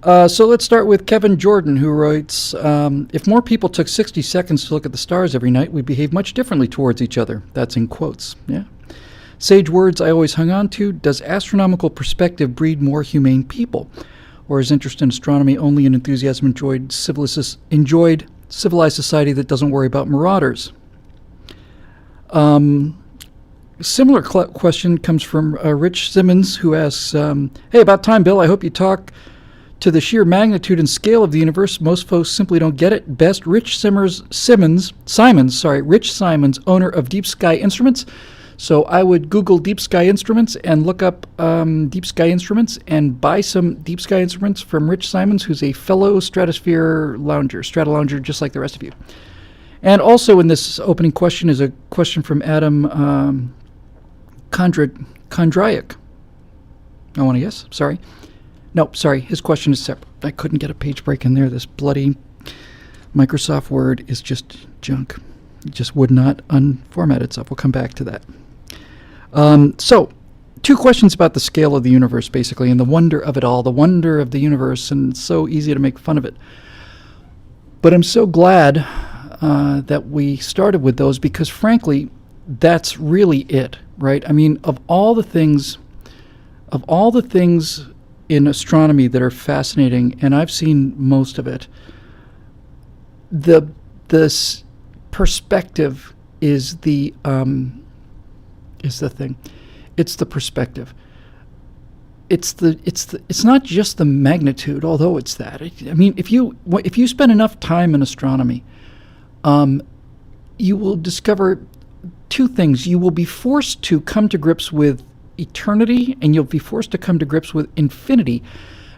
So let's start with Kevin Jordan, who writes, if more people took 60 seconds to look at the stars every night, we'd behave much differently towards each other. That's in quotes, yeah. Sage words I always hung on to, does astronomical perspective breed more humane people? Or is interest in astronomy only an enthusiasm enjoyed civilized society that doesn't worry about marauders? Similar question comes from Rich Simmons, who asks, hey, about time, Bill. I hope you talk to the sheer magnitude and scale of the universe. Most folks simply don't get it. Best, Rich Simons, owner of Deep Sky Instruments. So I would Google Deep Sky Instruments and look up Deep Sky Instruments and buy some Deep Sky Instruments from Rich Simons, who's a fellow Stratosphere Strata lounger, just like the rest of you. And also in this opening question is a question from Adam Kondrayak. I want to guess. Sorry. Nope, sorry. His question is separate. I couldn't get a page break in there. This bloody Microsoft Word is just junk. It just would not unformat itself. We'll come back to that. So, two questions about the scale of the universe, basically, and the wonder of it all, the wonder of the universe, and it's so easy to make fun of it. But I'm so glad that we started with those because, frankly, that's really it, right? I mean, of all the things in astronomy that are fascinating, and I've seen most of it, this perspective is the thing. It's the perspective. It's not just the magnitude, although it's that. I mean, if you spend enough time in astronomy, you will discover two things. You will be forced to come to grips with eternity, and you'll be forced to come to grips with infinity.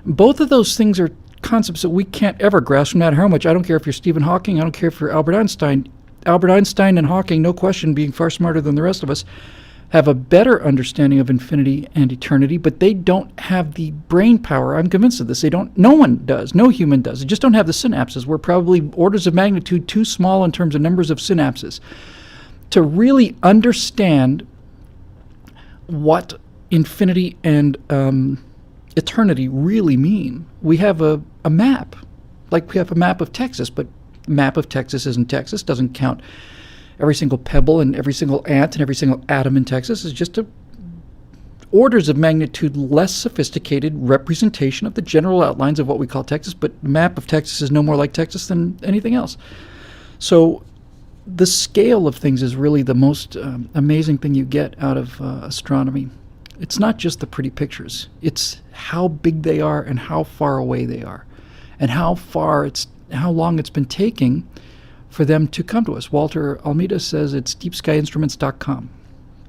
Both of those things are concepts that we can't ever grasp, no matter how much. I don't care if you're Stephen Hawking. I don't care if you're Albert Einstein. Albert Einstein and Hawking, no question, being far smarter than the rest of us, have a better understanding of infinity and eternity, but they don't have the brain power. I'm convinced of this. They don't. No one does. No human does. They just don't have the synapses. We're probably orders of magnitude too small in terms of numbers of synapses to really understand what infinity and eternity really mean. We have a map, like we have a map of Texas, but map of Texas isn't Texas, doesn't count every single pebble and every single ant and every single atom in Texas. Is just a orders of magnitude less sophisticated representation of the general outlines of what we call Texas, but map of Texas is no more like Texas than anything else. So the scale of things is really the most amazing thing you get out of astronomy. It's not just the pretty pictures. It's how big they are and how far away they are, and how long it's been taking for them to come to us. Walter Almeida says it's deepskyinstruments.com.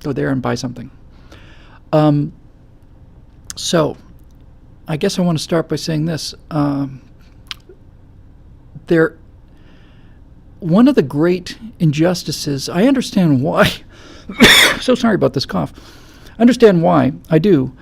Go there and buy something. So I guess I want to start by saying this. One of the great injustices, I understand why. So sorry about this cough. I understand why. I do.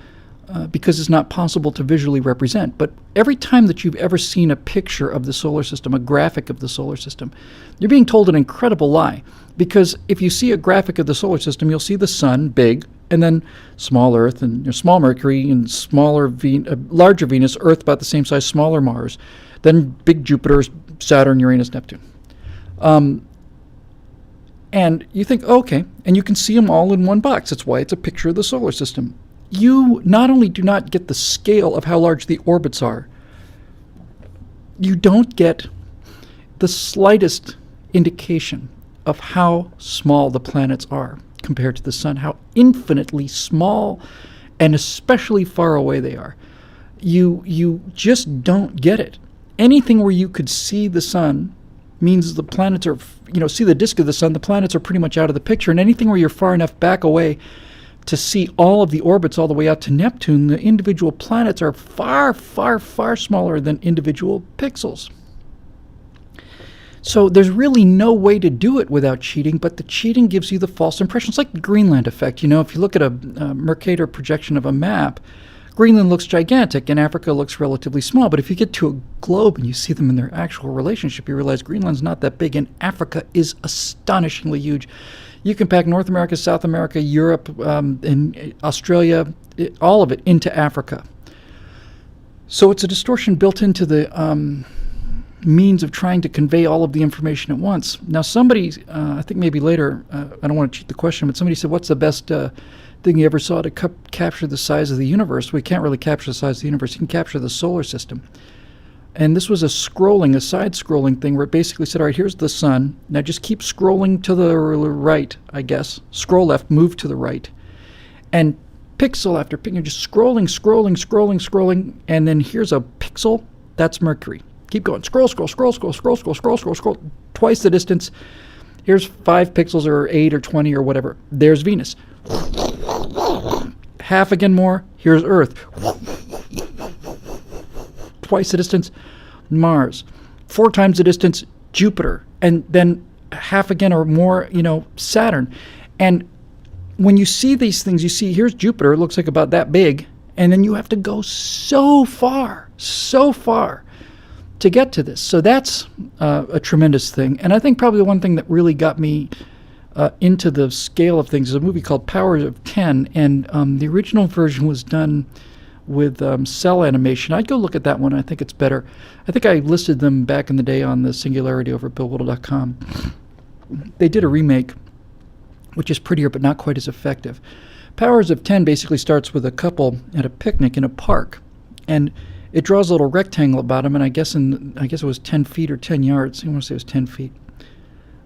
Because it's not possible to visually represent. But every time that you've ever seen a picture of the solar system, a graphic of the solar system, you're being told an incredible lie. Because if you see a graphic of the solar system, you'll see the sun, big, and then small Earth, and small Mercury, and larger Venus, Earth about the same size, smaller Mars, then big Jupiter, Saturn, Uranus, Neptune. And you think, okay, and you can see them all in one box. That's why it's a picture of the solar system. You not only do not get the scale of how large the orbits are, you don't get the slightest indication of how small the planets are compared to the sun, how infinitely small and especially far away they are. You just don't get it. Anything where you could see the sun means the planets are, see the disk of the sun, the planets are pretty much out of the picture. And anything where you're far enough back away to see all of the orbits all the way out to Neptune, the individual planets are far, far, far smaller than individual pixels. So there's really no way to do it without cheating, but the cheating gives you the false impression. It's like the Greenland effect. If you look at a Mercator projection of a map, Greenland looks gigantic and Africa looks relatively small. But if you get to a globe and you see them in their actual relationship, you realize Greenland's not that big and Africa is astonishingly huge. You can pack North America, South America, Europe, and Australia, all of it into Africa. So it's a distortion built into the means of trying to convey all of the information at once. Now somebody, I think maybe later, I don't want to cheat the question, but somebody said, what's the best thing you ever saw to capture the size of the universe? We can't really capture the size of the universe. You can capture the solar system. And this was a side-scrolling thing where it basically said, all right, here's the sun. Now just keep scrolling to the right, I guess. Scroll left, move to the right. And pixel after pixel, just scrolling. And then here's a pixel. That's Mercury. Keep going. Scroll. Twice the distance. Here's 5 pixels or 8 or 20 or whatever. There's Venus. Half again more. Here's Earth. Twice the distance, Mars. 4 times the distance, Jupiter. And then half again or more, Saturn. And when you see these things, you see here's Jupiter. It looks like about that big. And then you have to go so far to get to this. So that's a tremendous thing. And I think probably the one thing that really got me into the scale of things is a movie called Powers of 10. And the original version was done with cell animation. I'd go look at that one. I think it's better. I think I listed them back in the day on the Singularity over at BillWhittle.com. They did a remake, which is prettier but not quite as effective. Powers of 10 basically starts with a couple at a picnic in a park. And it draws a little rectangle about them, and I guess it was 10 feet or 10 yards. I want to say it was 10 feet.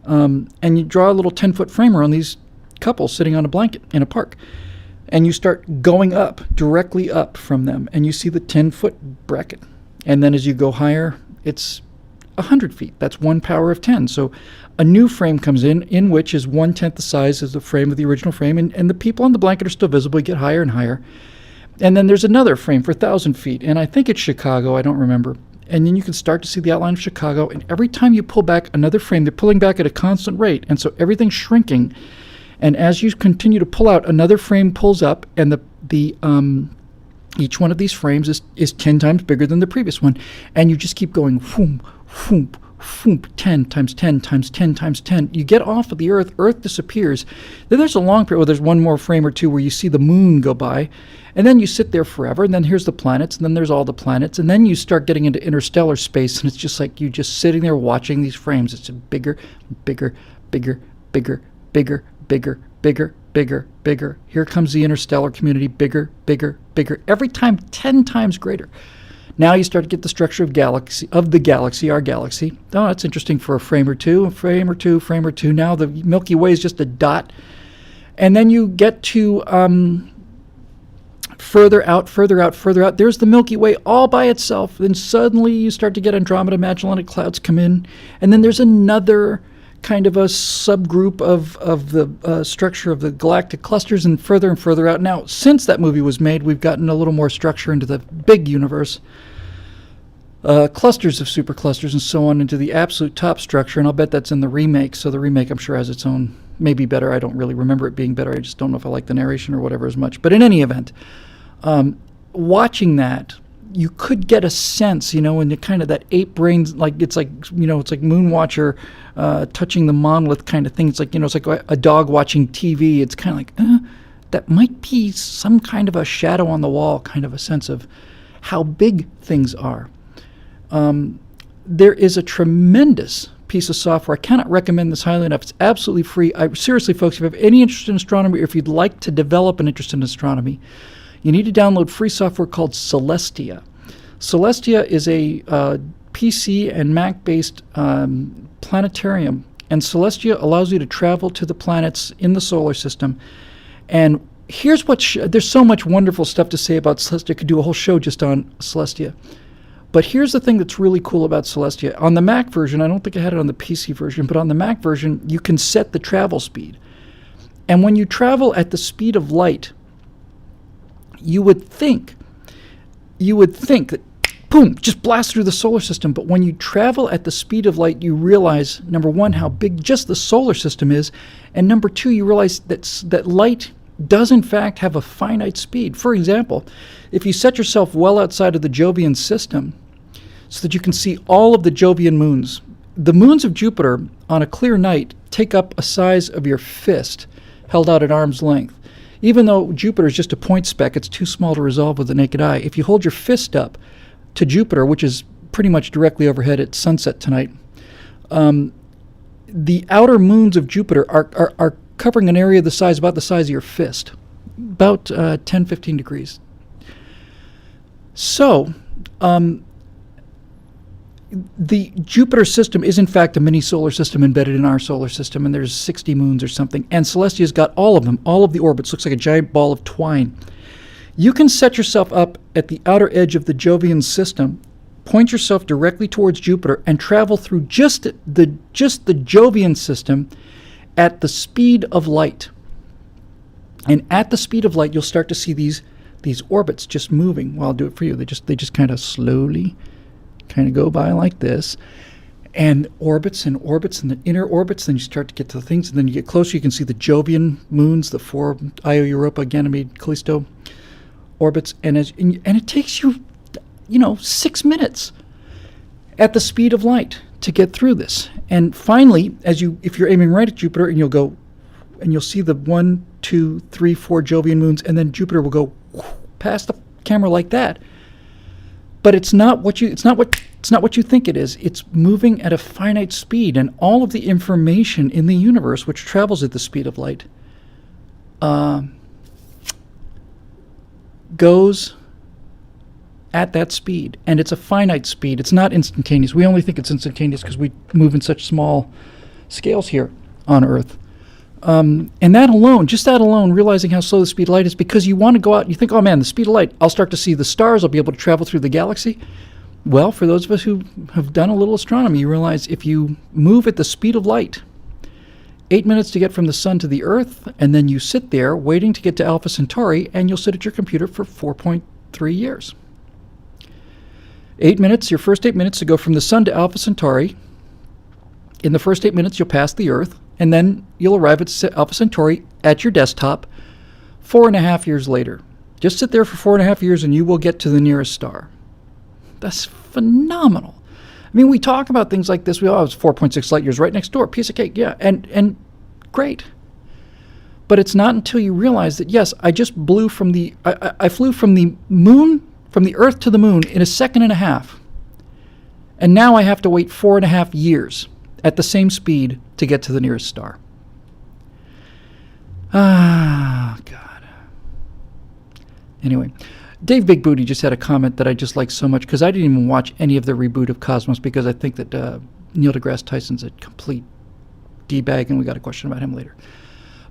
And you draw a little 10-foot frame around these couples sitting on a blanket in a park. And you start going up, directly up from them, and you see the 10-foot bracket. And then as you go higher, it's 100 feet. That's 1 power of 10. So a new frame comes in which is 1/10 the size as the frame of the original frame, and the people on the blanket are still visible. You get higher and higher. And then there's another frame for 1,000 feet, and I think it's Chicago. I don't remember. And then you can start to see the outline of Chicago, and every time you pull back another frame, they're pulling back at a constant rate, and so everything's shrinking. And as you continue to pull out, another frame pulls up, and each one of these frames is 10 times bigger than the previous one. And you just keep going, whoom, whoom, whoom, 10 times 10 times 10 times 10. You get off of the Earth. Earth disappears. Then there's a long period where there's one more frame or two where you see the moon go by. And then you sit there forever. And then here's the planets. And then there's all the planets. And then you start getting into interstellar space. And it's just like you just sitting there watching these frames. It's bigger, bigger, bigger, bigger, bigger, bigger, bigger, bigger, bigger. Here comes the interstellar community, bigger, bigger, bigger. Every time 10 times greater. Now you start to get the structure of the galaxy, our galaxy. Oh, that's interesting for a frame or two. Now the Milky Way is just a dot. And then you get to further out. There's the Milky Way all by itself. Then suddenly you start to get Andromeda, Magellanic Clouds come in. And then there's another kind of a subgroup of the structure of the galactic clusters, and further out. Now, since that movie was made, we've gotten a little more structure into the big universe, clusters of superclusters and so on into the absolute top structure, and I'll bet that's in the remake. So the remake, I'm sure, has its own, maybe better. I don't really remember it being better. I just don't know if I like the narration or whatever as much. But in any event, watching that, you could get a sense, in the kind of that ape brains, it's like Moonwatcher touching the monolith kind of thing. It's like, it's like a dog watching TV. It's kind of like, that might be some kind of a shadow on the wall, kind of a sense of how big things are. There is a tremendous piece of software. I cannot recommend this highly enough. It's absolutely free. Seriously, folks, if you have any interest in astronomy, or if you'd like to develop an interest in astronomy, you need to download free software called Celestia. Celestia is a PC and Mac-based planetarium, and Celestia allows you to travel to the planets in the solar system. And here's what there's so much wonderful stuff to say about Celestia. I could do a whole show just on Celestia. But here's the thing that's really cool about Celestia. On the Mac version, I don't think I had it on the PC version, but on the Mac version, you can set the travel speed. And when you travel at the speed of light, you would think that, boom, just blast through the solar system. But when you travel at the speed of light, you realize, number one, how big just the solar system is. And number two, you realize that light does in fact have a finite speed. For example, if you set yourself well outside of the Jovian system so that you can see all of the Jovian moons, the moons of Jupiter on a clear night take up a size of your fist held out at arm's length. Even though Jupiter is just a point speck, it's too small to resolve with the naked eye. If you hold your fist up, to Jupiter, which is pretty much directly overhead at sunset tonight, the outer moons of Jupiter are covering an area about the size of your fist, about 10, 15 degrees. So, the Jupiter system is in fact a mini solar system embedded in our solar system, and there's 60 moons or something, and Celestia's got all of them, all of the orbits. Looks like a giant ball of twine. You can set yourself up at the outer edge of the Jovian system, point yourself directly towards Jupiter, and travel through just the Jovian system at the speed of light. And at the speed of light, you'll start to see these orbits just moving. Well, I'll do it for you. They just kind of slowly kind of go by like this, and orbits and the inner orbits. Then you start to get to the things, and then you get closer. You can see the Jovian moons, the 4 Io, Europa, Ganymede, Callisto orbits, and it takes you, 6 minutes at the speed of light to get through this. And finally, if you're aiming right at Jupiter, and you'll see the 1, 2, 3, 4 Jovian moons, and then Jupiter will go past the camera like that. But it's not what you think it is. It's moving at a finite speed, and all of the information in the universe, which travels at the speed of light, goes at that speed, and it's a finite speed. It's not instantaneous. We only think it's instantaneous because we move in such small scales here on Earth. And that alone, realizing how slow the speed of light is, because you want to go out, you think, oh man, the speed of light, I'll start to see the stars, I'll be able to travel through the galaxy. Well, for those of us who have done a little astronomy, you realize if you move at the speed of light, 8 minutes to get from the sun to the Earth, and then you sit there waiting to get to Alpha Centauri, and you'll sit at your computer for 4.3 years. 8 minutes, your first 8 minutes to go from the sun to Alpha Centauri. In the first 8 minutes, you'll pass the Earth, and then you'll arrive at Alpha Centauri at your desktop 4.5 years later. Just sit there for 4.5 years, and you will get to the nearest star. That's phenomenal. I mean, we talk about things like this. It's 4.6 light years right next door. Piece of cake, yeah, and great. But it's not until you realize that, yes, I just blew from I flew from the moon, from the Earth to the moon in 1.5 seconds. And now I have to wait 4.5 years at the same speed to get to the nearest star. Ah, God. Anyway, Dave Big Booty just had a comment that I just like so much, because I didn't even watch any of the reboot of Cosmos, because I think that Neil deGrasse Tyson's a complete D-bag, and we got a question about him later.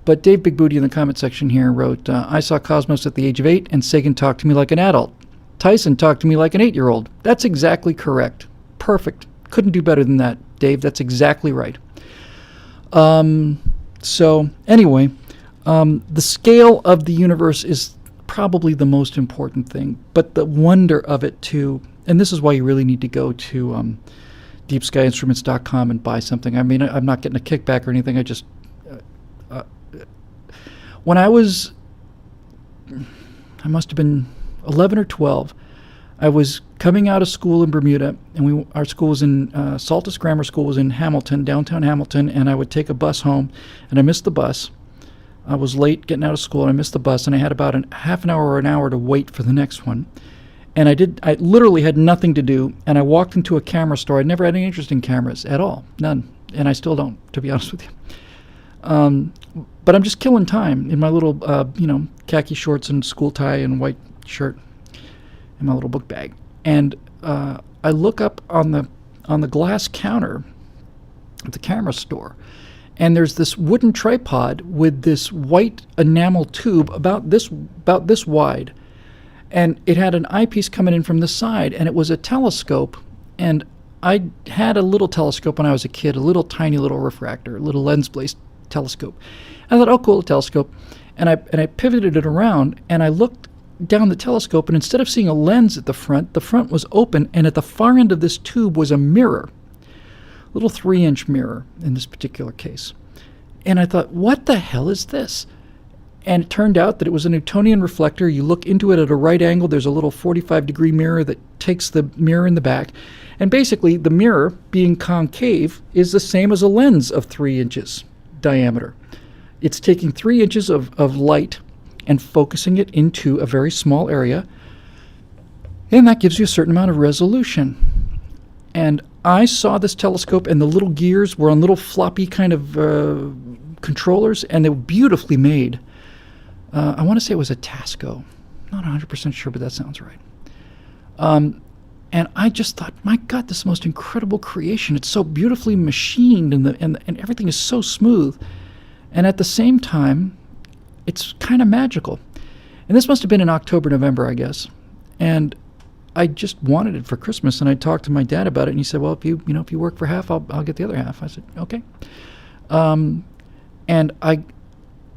But Dave Big Booty in the comment section here wrote, I saw Cosmos at the age of 8, and Sagan talked to me like an adult. Tyson talked to me like an 8-year-old. That's exactly correct. Perfect. Couldn't do better than that, Dave. That's exactly right. So anyway, the scale of the universe is probably the most important thing, but the wonder of it too, and this is why you really need to go to deepskyinstruments.com and buy something. I mean, I'm not getting a kickback or anything. I just when I must have been 11 or 12, I was coming out of school in Bermuda, and our school was in Saltus Grammar School was in Hamilton, downtown Hamilton, and I would take a bus home, and I missed the bus. I was late getting out of school, and I missed the bus, and I had about half an hour or an hour to wait for the next one. And I literally had nothing to do, and I walked into a camera store. I'd never had any interest in cameras at all, none, and I still don't, to be honest with you. But I'm just killing time in my little, khaki shorts and school tie and white shirt in my little book bag. And I look up on the glass counter at the camera store, and there's this wooden tripod with this white enamel tube about this wide, and it had an eyepiece coming in from the side, and it was a telescope. And I had a little telescope when I was a kid, a little tiny little refractor, a little lens-based telescope. I thought, oh, cool, a telescope. And I pivoted it around, and I looked down the telescope, and instead of seeing a lens at the front was open, and at the far end of this tube was a mirror, a little 3-inch mirror in this particular case. And I thought, what the hell is this? And it turned out that it was a Newtonian reflector. You look into it at a right angle, there's a little 45-degree mirror that takes the mirror in the back. And basically, the mirror, being concave, is the same as a lens of 3 inches diameter. It's taking 3 inches of light and focusing it into a very small area, And that gives you a certain amount of resolution. And I saw this telescope, and the little gears were on little floppy kind of controllers, and they were beautifully made. I want to say it was a Tasco. Not 100% sure, but that sounds right. And I just thought, my God, this is the most incredible creation. It's so beautifully machined, and everything is so smooth. And at the same time, it's kind of magical. And this must have been in October, November, I guess. And I just wanted it for Christmas, and I talked to my dad about it, and he said, well, if you work for half, I'll get the other half. I said, okay. And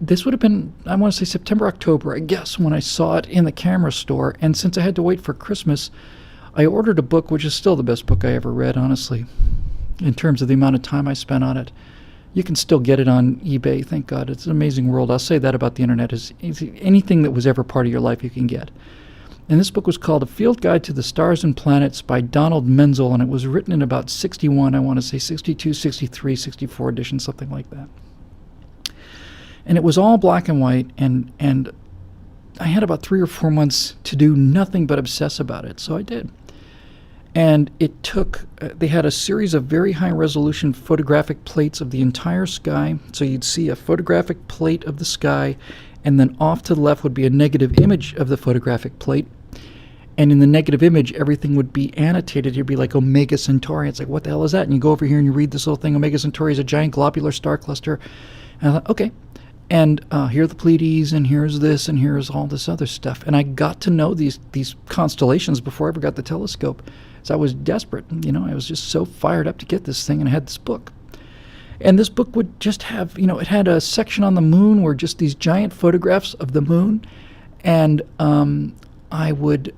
this would have been, I want to say September, October, I guess, when I saw it in the camera store. And since I had to wait for Christmas, I ordered a book, which is still the best book I ever read, honestly, in terms of the amount of time I spent on it. You can still get it on eBay, thank God. It's an amazing world. I'll say that about the internet. Is anything that was ever part of your life you can get. And this book was called A Field Guide to the Stars and Planets by Donald Menzel, and it was written in about 61, I want to say 62, 63, 64 edition, something like that. And it was all black and white, and I had about 3 or 4 months to do nothing but obsess about it, so I did. And it took, they had a series of very high-resolution photographic plates of the entire sky, so you'd see a photographic plate of the sky, and then off to the left would be a negative image of the photographic plate, and in the negative image, everything would be annotated. It'd be like Omega Centauri. It's like, what the hell is that? And you go over here and you read this little thing. Omega Centauri is a giant globular star cluster. And I thought, okay. And here are the Pleiades, and here's this, and here's all this other stuff. And I got to know these constellations before I ever got the telescope. So I was desperate. I was just so fired up to get this thing, and I had this book. And this book would just have, it had a section on the moon where just these giant photographs of the moon. And I would,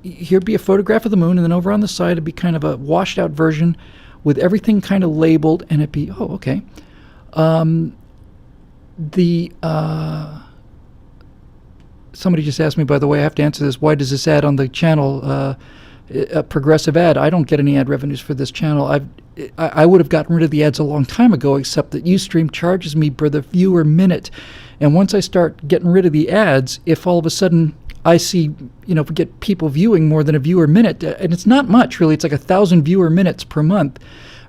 here'd be a photograph of the moon, and then over on the side it'd be kind of a washed out version with everything kind of labeled, and it'd be, oh, okay. Somebody just asked me, by the way, I have to answer this, why does this ad on the channel, a progressive ad? I don't get any ad revenues for this channel. I would have gotten rid of the ads a long time ago, except that Ustream charges me per the viewer minute. And once I start getting rid of the ads, if all of a sudden I see, we get people viewing more than a viewer minute, and it's not much, really. It's like 1,000 viewer minutes per month.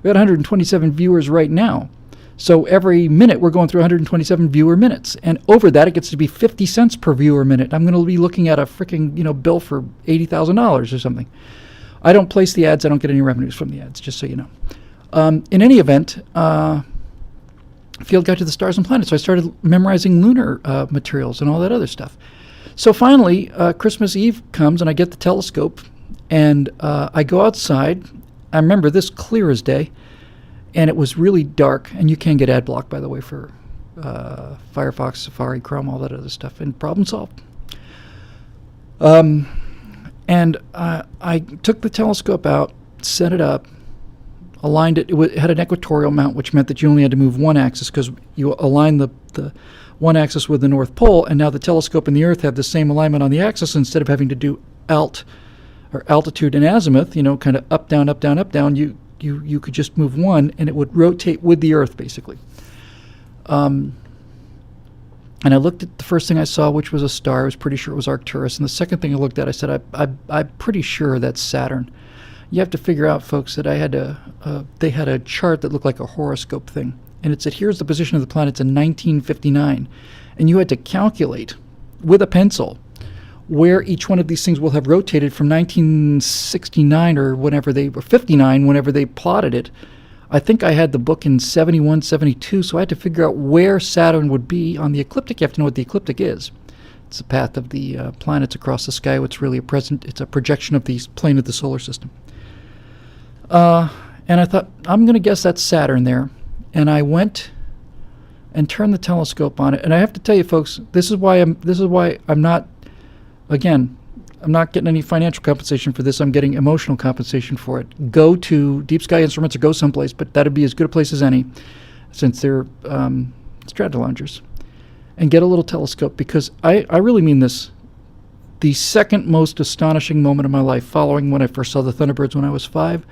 We got 127 viewers right now. So every minute we're going through 127 viewer minutes. And over that, it gets to be 50 cents per viewer minute. I'm going to be looking at a freaking, bill for $80,000 or something. I don't place the ads. I don't get any revenues from the ads, just so you know. In any event, Field Guide to the Stars and Planets. So I started memorizing lunar materials and all that other stuff. So finally, Christmas Eve comes, and I get the telescope, and I go outside. I remember this clear as day. And it was really dark, and you can get ad block, by the way, for Firefox, Safari, Chrome, all that other stuff, and problem solved. And I took the telescope out, set it up, aligned it. It had an equatorial mount, which meant that you only had to move one axis because you align the one axis with the North Pole, and now the telescope and the Earth have the same alignment on the axis. Instead of having to do altitude and azimuth, kind of up, down, up, down, up, down, you could just move one, and it would rotate with the Earth, basically. And I looked at the first thing I saw, which was a star. I was pretty sure it was Arcturus. And the second thing I looked at, I said, I'm pretty sure that's Saturn. You have to figure out, folks, that they had a chart that looked like a horoscope thing. And it said, here's the position of the planets in 1959. And you had to calculate with a pencil where each one of these things will have rotated from 1969 or 59, whenever they plotted it. I think I had the book in 71, 72, so I had to figure out where Saturn would be on the ecliptic. You have to know what the ecliptic is. It's the path of the planets across the sky. It's really it's a projection of the plane of the solar system. And I thought, I'm going to guess that's Saturn there. And I went and turned the telescope on it. And I have to tell you, folks, this is why I'm not. Again, I'm not getting any financial compensation for this. I'm getting emotional compensation for it. Go to Deep Sky Instruments or go someplace, but that'd be as good a place as any, since they're strato loungers. And get a little telescope, because I really mean this. The second most astonishing moment of my life, following when I first saw the Thunderbirds when I was 5,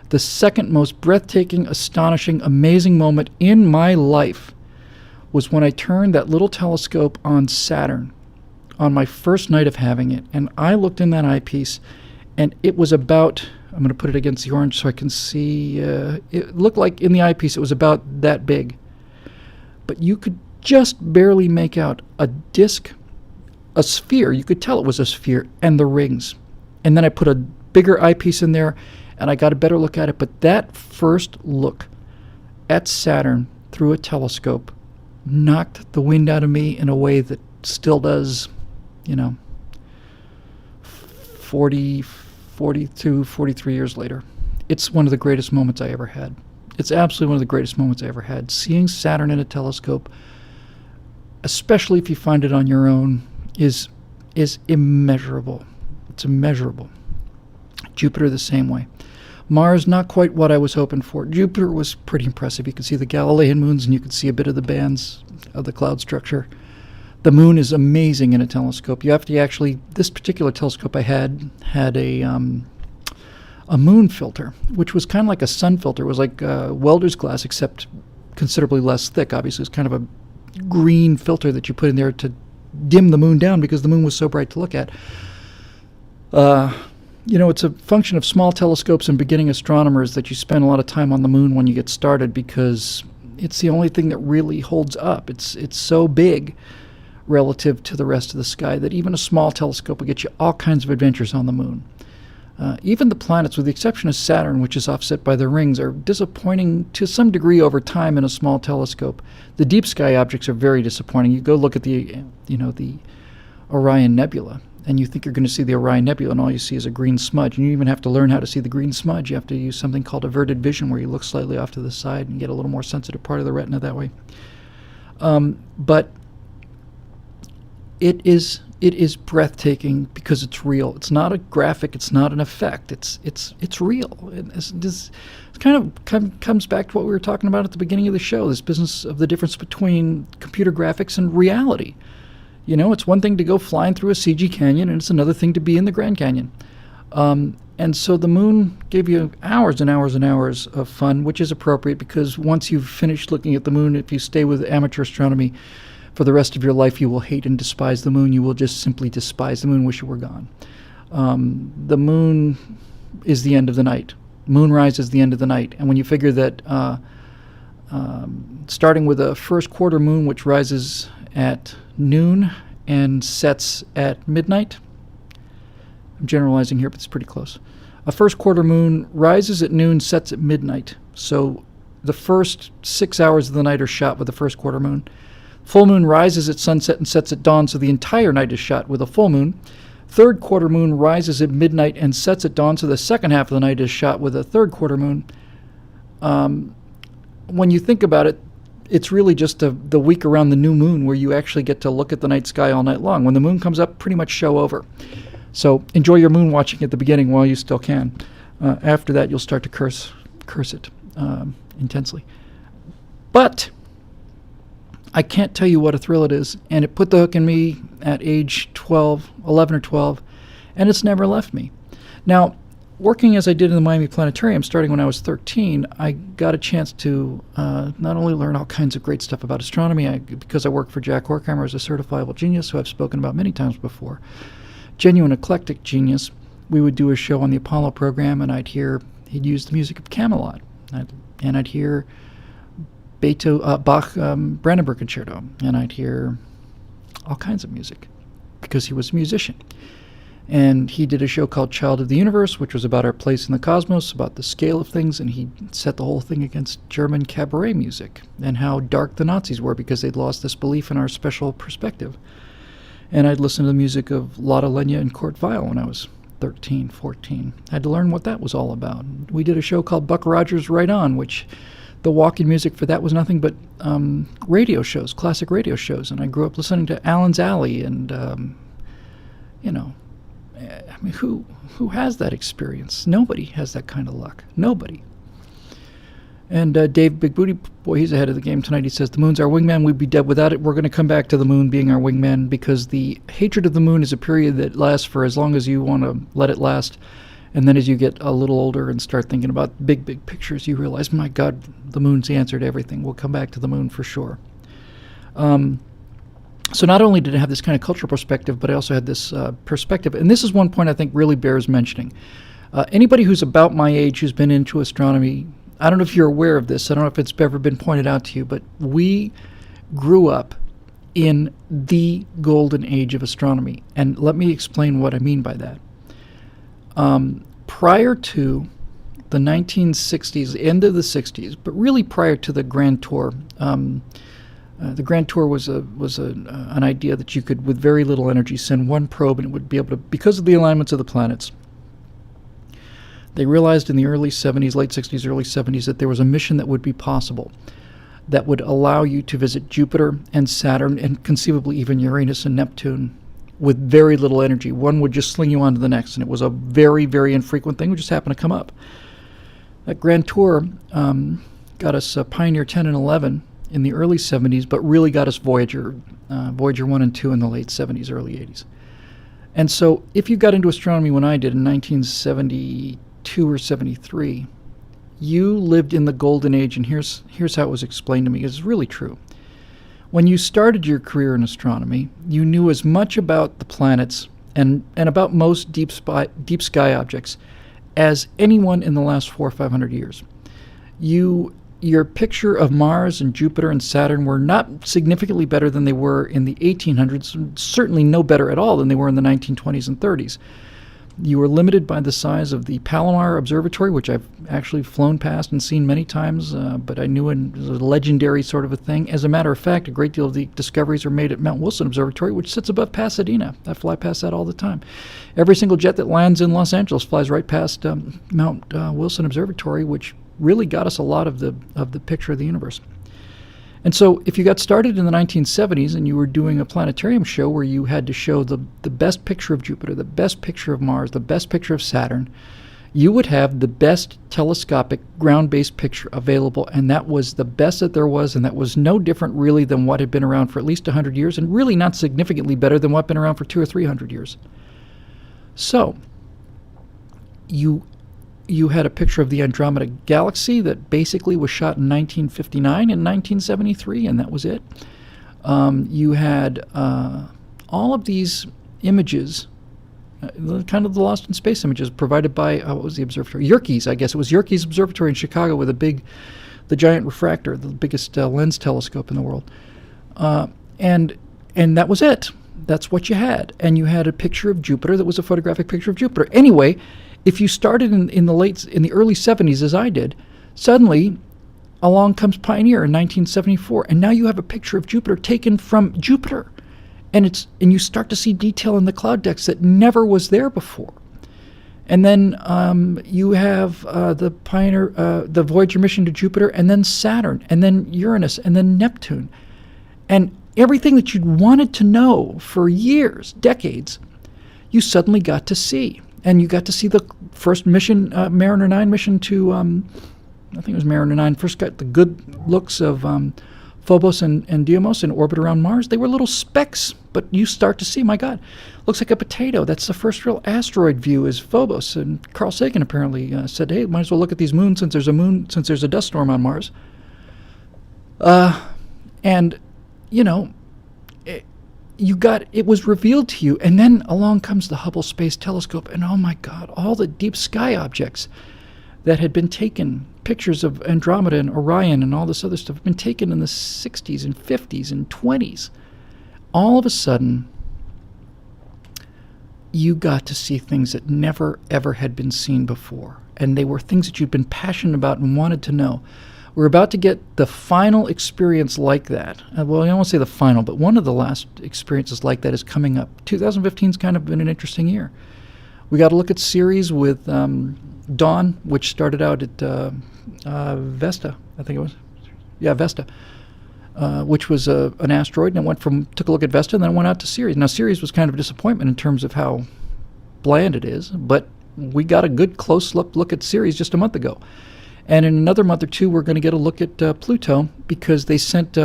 the second most breathtaking, astonishing, amazing moment in my life was when I turned that little telescope on Saturn, on my first night of having it, and I looked in that eyepiece, and it was about, I'm going to put it against the orange so I can see, it looked like in the eyepiece it was about that big. But you could just barely make out a disc, a sphere. You could tell it was a sphere, and the rings. And then I put a bigger eyepiece in there, and I got a better look at it. But that first look at Saturn through a telescope knocked the wind out of me in a way that still does, 42, 43 years later. It's one of the greatest moments I ever had. It's absolutely one of the greatest moments I ever had. Seeing Saturn in a telescope, especially if you find it on your own, is immeasurable. It's immeasurable. Jupiter the same way. Mars, not quite what I was hoping for. Jupiter was pretty impressive. You could see the Galilean moons, and you could see a bit of the bands of the cloud structure. The moon is amazing in a telescope. You have to actually, this particular telescope I had a moon filter, which was kind of like a sun filter. It was like welder's glass, except considerably less thick. Obviously, it's kind of a green filter that you put in there to dim the moon down because the moon was so bright to look at. It's a function of small telescopes and beginning astronomers that you spend a lot of time on the moon when you get started because it's the only thing that really holds up. It's so big relative to the rest of the sky that even a small telescope will get you all kinds of adventures on the moon. Even the planets, with the exception of Saturn, which is offset by their rings, are disappointing to some degree over time in a small telescope. The deep sky objects are very disappointing. You go look at the Orion Nebula, and you think you're going to see the Orion Nebula, and all you see is a green smudge. And you even have to learn how to see the green smudge. You have to use something called averted vision, where you look slightly off to the side and get a little more sensitive part of the retina that way. But it is breathtaking because it's real. It's not a graphic. It's not an effect. It's real. It kind of comes back to what we were talking about at the beginning of the show, this business of the difference between computer graphics and reality. It's one thing to go flying through a CG canyon, and it's another thing to be in the Grand Canyon. And so the moon gave you hours and hours and hours of fun, which is appropriate because once you've finished looking at the moon, if you stay with amateur astronomy for the rest of your life, you will hate and despise the moon. You will just simply despise the moon, wish it were gone. The moon is the end of the night. Moonrise is the end of the night. And when you figure that starting with a first quarter moon, which rises at noon and sets at midnight, I'm generalizing here, but it's pretty close. A first quarter moon rises at noon, sets at midnight. So the first 6 hours of the night are shot with the first quarter moon. Full moon rises at sunset and sets at dawn, so the entire night is shot with a full moon. Third quarter moon rises at midnight and sets at dawn, so the second half of the night is shot with a third quarter moon. When you think about it, it's really just the week around the new moon where you actually get to look at the night sky all night long. When the moon comes up, pretty much show over. So enjoy your moon watching at the beginning while you still can. After that, you'll start to curse it intensely. But I can't tell you what a thrill it is, and it put the hook in me at age 11 or 12, and it's never left me. Now, working as I did in the Miami Planetarium, starting when I was 13, I got a chance to not only learn all kinds of great stuff about astronomy, because I worked for Jack Horkheimer as a certifiable genius, who I've spoken about many times before. Genuine eclectic genius. We would do a show on the Apollo program, and he'd use the music of Camelot, and I'd hear Bach Brandenburg Concerto, and I'd hear all kinds of music because he was a musician. And he did a show called Child of the Universe, which was about our place in the cosmos, about the scale of things, and he set the whole thing against German cabaret music and how dark the Nazis were because they'd lost this belief in our special perspective. And I'd listen to the music of Lotte Lenya and Kurt Weill when I was 13, 14. I had to learn what that was all about. We did a show called Buck Rogers' Right On, which the walking music for that was nothing but radio shows, classic radio shows. And I grew up listening to Alan's Alley and, I mean, who has that experience? Nobody has that kind of luck. Nobody. And Dave Big Booty Boy, he's ahead of the game tonight. He says, the moon's our wingman. We'd be dead without it. We're going to come back to the moon being our wingman because the hatred of the moon is a period that lasts for as long as you want to let it last. And then as you get a little older and start thinking about big, big pictures, you realize, my God, the moon's the answer to everything. We'll come back to the moon for sure. So not only did I have this kind of cultural perspective, but I also had this perspective. And this is one point I think really bears mentioning. Anybody who's about my age who's been into astronomy, I don't know if you're aware of this. I don't know if it's ever been pointed out to you, but we grew up in the golden age of astronomy. And let me explain what I mean by that. Prior to the 1960s, end of the 60s, but really prior to the Grand Tour, the Grand Tour was an idea that you could, with very little energy, send one probe and it would be able to, because of the alignments of the planets, they realized in the early 70s, late 60s, early 70s, that there was a mission that would be possible that would allow you to visit Jupiter and Saturn and conceivably even Uranus and Neptune with very little energy. One would just sling you on to the next, and it was a very, very infrequent thing. It just happened to come up. That Grand Tour got us Pioneer 10 and 11 in the early 70s, but really got us Voyager 1 and 2 in the late 70s, early 80s. And so if you got into astronomy when I did in 1972 or 73, you lived in the golden age, and here's how it was explained to me. It's really true. When you started your career in astronomy, you knew as much about the planets and about most deep sky objects as anyone in the last 400 or 500 years. Your picture of Mars and Jupiter and Saturn were not significantly better than they were in the 1800s, certainly no better at all than they were in the 1920s and 30s. You were limited by the size of the Palomar Observatory, which I've actually flown past and seen many times, but I knew it was a legendary sort of a thing. As a matter of fact, a great deal of the discoveries are made at Mount Wilson Observatory, which sits above Pasadena. I fly past that all the time. Every single jet that lands in Los Angeles flies right past Mount Wilson Observatory, which really got us a lot of the picture of the universe. And so if you got started in the 1970s and you were doing a planetarium show where you had to show the best picture of Jupiter, the best picture of Mars, the best picture of Saturn, you would have the best telescopic ground-based picture available, and that was the best that there was, and that was no different really than what had been around for at least 100 years, and really not significantly better than what had been around for 200 or 300 years. So you had a picture of the Andromeda Galaxy that basically was shot in 1959 and 1973, and that was it. You had all of these images, kind of the Lost in Space images provided by, what was the observatory? Yerkes, I guess. It was Yerkes Observatory in Chicago with the giant refractor, the biggest lens telescope in the world. And that was it. That's what you had. And you had a picture of Jupiter that was a photographic picture of Jupiter. Anyway, if you started in the early 70s, as I did, suddenly along comes Pioneer in 1974, and now you have a picture of Jupiter taken from Jupiter, and you start to see detail in the cloud decks that never was there before. And then you have the Pioneer, the Voyager mission to Jupiter, and then Saturn, and then Uranus, and then Neptune, and everything that you'd wanted to know for years, decades, you suddenly got to see. And you got to see the first mission, Mariner 9 mission to, I think it was Mariner 9, first got the good looks of Phobos and Deimos in orbit around Mars. They were little specks, but you start to see, my God, looks like a potato. That's the first real asteroid view is Phobos. And Carl Sagan apparently said, hey, might as well look at these moons since there's a dust storm on Mars. And, you know, it was revealed to you, and then along comes the Hubble Space Telescope, and oh my God, all the deep sky objects that had been taken, pictures of Andromeda and Orion and all this other stuff, had been taken in the 60s and 50s and 20s. All of a sudden, you got to see things that never, ever had been seen before, and they were things that you'd been passionate about and wanted to know. We're about to get the final experience like that. Well, I don't want to say the final, but one of the last experiences like that is coming up. 2015's kind of been an interesting year. We got to look at Ceres with Dawn, which started out at Vesta, I think it was. Yeah, Vesta, which was an asteroid, and it took a look at Vesta, and then it went out to Ceres. Now, Ceres was kind of a disappointment in terms of how bland it is, but we got a good close look at Ceres just a month ago. And in another month or two, we're going to get a look at Pluto, because they sent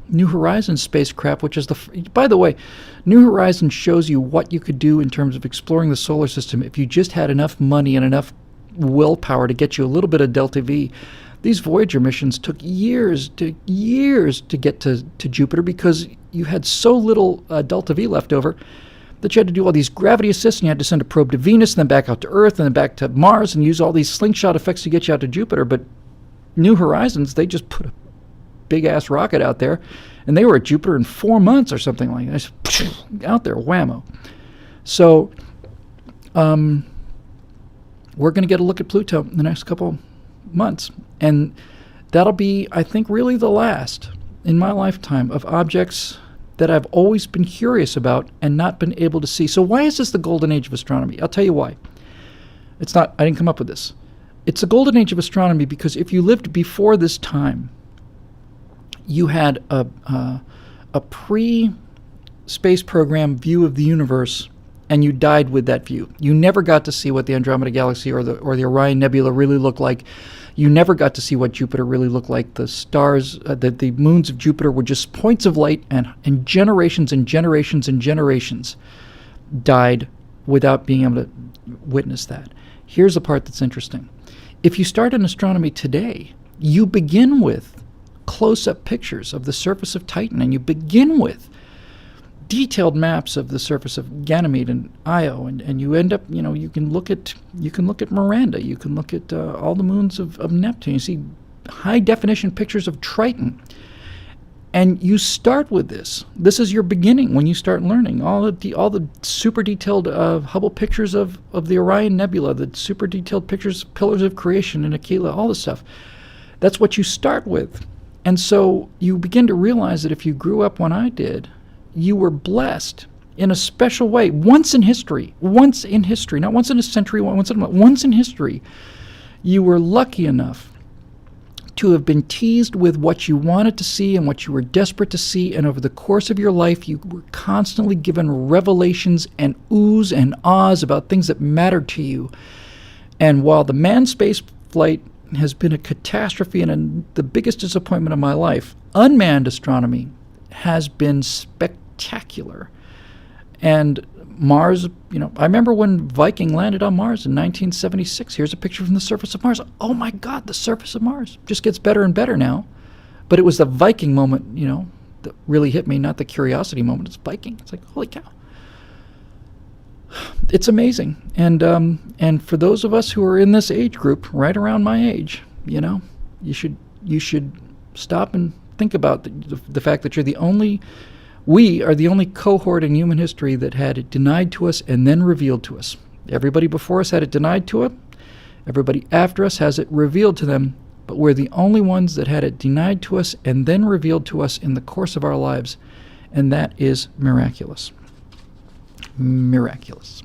New Horizons spacecraft, which is by the way, New Horizons shows you what you could do in terms of exploring the solar system if you just had enough money and enough willpower to get you a little bit of Delta V. These Voyager missions took years to get to Jupiter because you had so little delta V left over that you had to do all these gravity assists, and you had to send a probe to Venus, and then back out to Earth, and then back to Mars, and use all these slingshot effects to get you out to Jupiter. But New Horizons, they just put a big-ass rocket out there, and they were at Jupiter in 4 months or something like that. Just out there, whammo. So we're going to get a look at Pluto in the next couple months, and that'll be, I think, really the last in my lifetime of objects that I've always been curious about and not been able to see. So why is this the golden age of astronomy? I'll tell you why. It's not, I didn't come up with this. It's the golden age of astronomy because if you lived before this time, you had a pre-space program view of the universe, and you died with that view. You never got to see what the Andromeda Galaxy or the Orion Nebula really looked like. You never got to see what Jupiter really looked like. The stars, the moons of Jupiter were just points of light, and generations and generations and generations died without being able to witness that. Here's the part that's interesting. If you start in astronomy today, you begin with close-up pictures of the surface of Titan, and you begin with detailed maps of the surface of Ganymede and Io, and you end up, you can look at Miranda, you can look at all the moons of Neptune, you see high-definition pictures of Triton, and you start with this. This is your beginning when you start learning all the super detailed Hubble pictures of the Orion Nebula, the super detailed pictures, pillars of creation in Aquila, all this stuff. That's what you start with. And so you begin to realize that if you grew up when I did, you were blessed in a special way. Once in history, not once in a century, once in history, you were lucky enough to have been teased with what you wanted to see and what you were desperate to see, and over the course of your life, you were constantly given revelations and oohs and ahs about things that mattered to you. And while the manned space flight has been a catastrophe and the biggest disappointment of my life, unmanned astronomy has been spectacular. And Mars, I remember when Viking landed on Mars in 1976. Here's a picture from the surface of Mars. Oh my God, the surface of Mars just gets better and better now. But it was the Viking moment, that really hit me, not the curiosity moment. It's Viking. It's like, holy cow. It's amazing. And for those of us who are in this age group, right around my age, you should stop and think about the fact that we are the only cohort in human history that had it denied to us and then revealed to us. Everybody before us had it denied to them. Everybody after us has it revealed to them. But we're the only ones that had it denied to us and then revealed to us in the course of our lives. And that is miraculous. Miraculous.